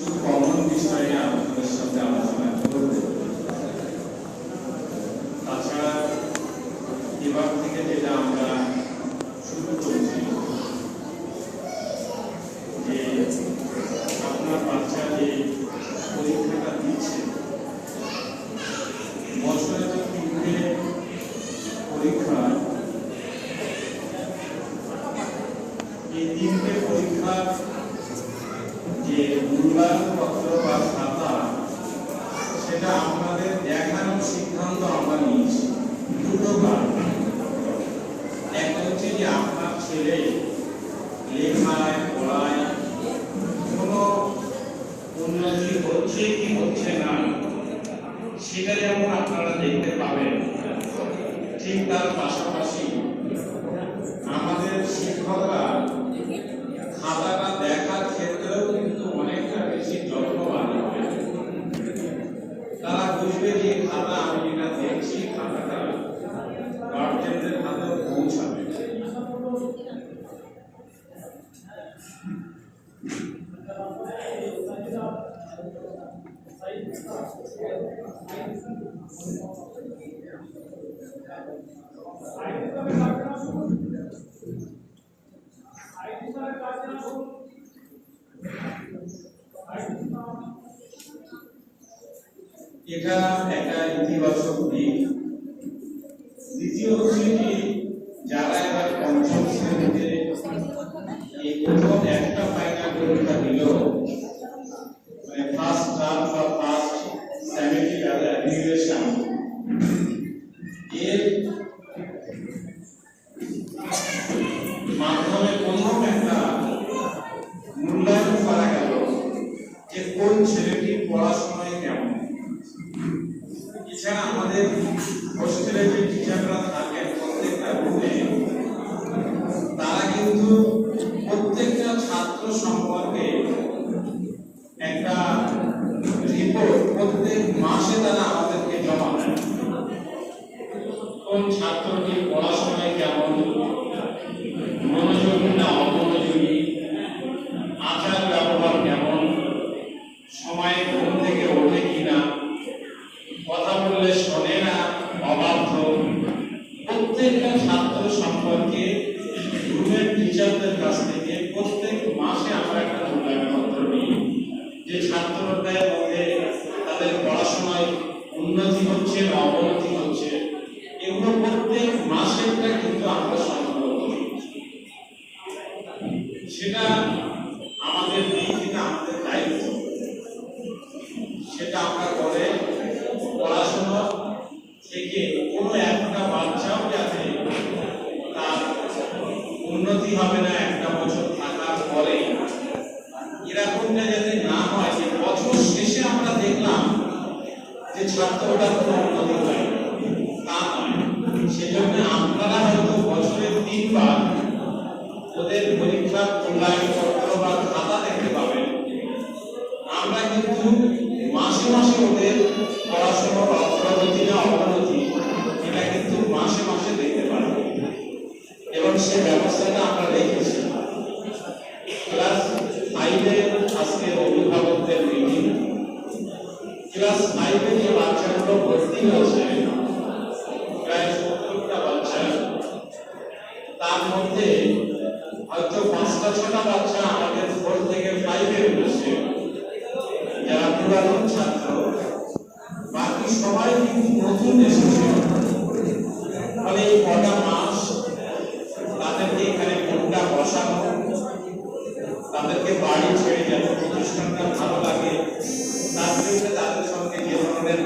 Common বিষয়ে আপনাদের সাথে আলোচনা করব। তাছাড়া এবার থেকে যেটা আমরা শুরু করছি যে আপনার বাচ্চা যে পরীক্ষাটা দিচ্ছে, বছরে তো 3টে পরীক্ষা, এই 3টে পরীক্ষার যে মূল্যায়নপত্র বা খাতা, সেটা আপনাদের দেখানোর সিদ্ধান্ত আমরা নিয়েছি। দুটো কারণ, একটা হচ্ছে যে আপনার ছেলে লেখায় পড়ায় কোনো উন্নতি হচ্ছে কি হচ্ছে না, সেটা যেমন আপনারা দেখতে পাবেন, ঠিক তার পাশাপাশি আমাদের শিক্ষকরা খাতাটা দেখার ক্ষেত্রেও কিন্তু অনেকটা বেশি যত্নবান হবে। তারা বুঝবে যে খাতা আমি যেটা দেখছি, খাতাটা গার্জেনদের হাতে পৌঁছাবে। এটা একটা ইতিবাচক দিক। দ্বিতীয় হচ্ছে কি, যারা এবার পঞ্চম শ্রেণীতে এই প্রথম একটা ফাইনাল পরীক্ষা দিল, মানে ফার্স্ট টার্ম বা ফার্স্ট সেমিস্টার এভালুয়েশন, এর মাধ্যমে প্রথম একটা মূল্যায়ন করা গেল যে কোন ছেলেটির পড়াশোনায় কেমন। এছাড়া আমাদের হোস্টেলে যে টিচাররা থাকেন প্রত্যেকটা রুমে, তারা কিন্তু প্রত্যেকটা ছাত্র সম্পর্কে একটা রিপোর্ট প্রত্যেক মাসে তারা আমাদেরকে জমা দেয়। কোন ছাত্রটি পড়াশোনায় কেমন, মনোযোগী না অমনোযোগী, আচার ব্যবহার কেমন, সময়ে ঘুম থেকে ওঠে কিনা, কথা বললে শোনে না, অবাধ্য, প্রত্যেকটা ছাত্র সম্পর্কে রুমের টিচারদের কাছ থেকে প্রত্যেক মাসে আমরা একটা মূল্যায়নপত্র নিই যে ছাত্রদের মধ্যে তাদের পড়াশোনায় উন্নতি হচ্ছে না অবনতি হচ্ছে, এগুলো প্রত্যেক মাসেরটা কিন্তু আমরা সংগ্রহ করি। সেটা আমাদের দিক থেকে আমাদের দায়িত্ব, সেটা আমরা করে পড়াশোনা থেকে কোনো একটা বাচ্চাও যাতে তার উন্নতি হবে না একটা বছর থাকার পরে, এরকমটা যাতে না হয় যে বছর শেষে আমরা দেখলাম যে ছাত্রটা কোনো উন্নতি হয়, তা নয়। সেজন্য আপনারা হয়তো বছরে 3 বার ওদের পরীক্ষার মূল্যায়নপত্র বা খাতা দেখতে পাবেন। আমরা কিন্তু মাসে মাসে ওদের পড়াশোনার অগ্রগতি না অবনতি, এটা কিন্তু মাসে মাসে দেখতে পারবো, এবং সে ব্যবস্থাটা আমরা রেখেছি। ক্লাস 5-এ আজকে অভিভাবকদের মিটিং। ক্লাস 5-এ যে বাচ্চাগুলো ভর্তি হয়েছে প্রায় 70টা বাচ্চা, তার মধ্যে হয়তো 5টা-6টা বাচ্চা আমাদের 4 থেকে 5-এ উঠেছে, যারা পুরাতন ছাত্র, বাকি সবাই কিন্তু নতুন এসেছে। ফলে এই কটা মাস তাদেরকে এখানে মনটা বসানো, তাদেরকে বাড়ি ছেড়ে যাতে প্রতিষ্ঠানটা ভালো লাগে, তার জন্য তাদের সঙ্গে যে ধরনের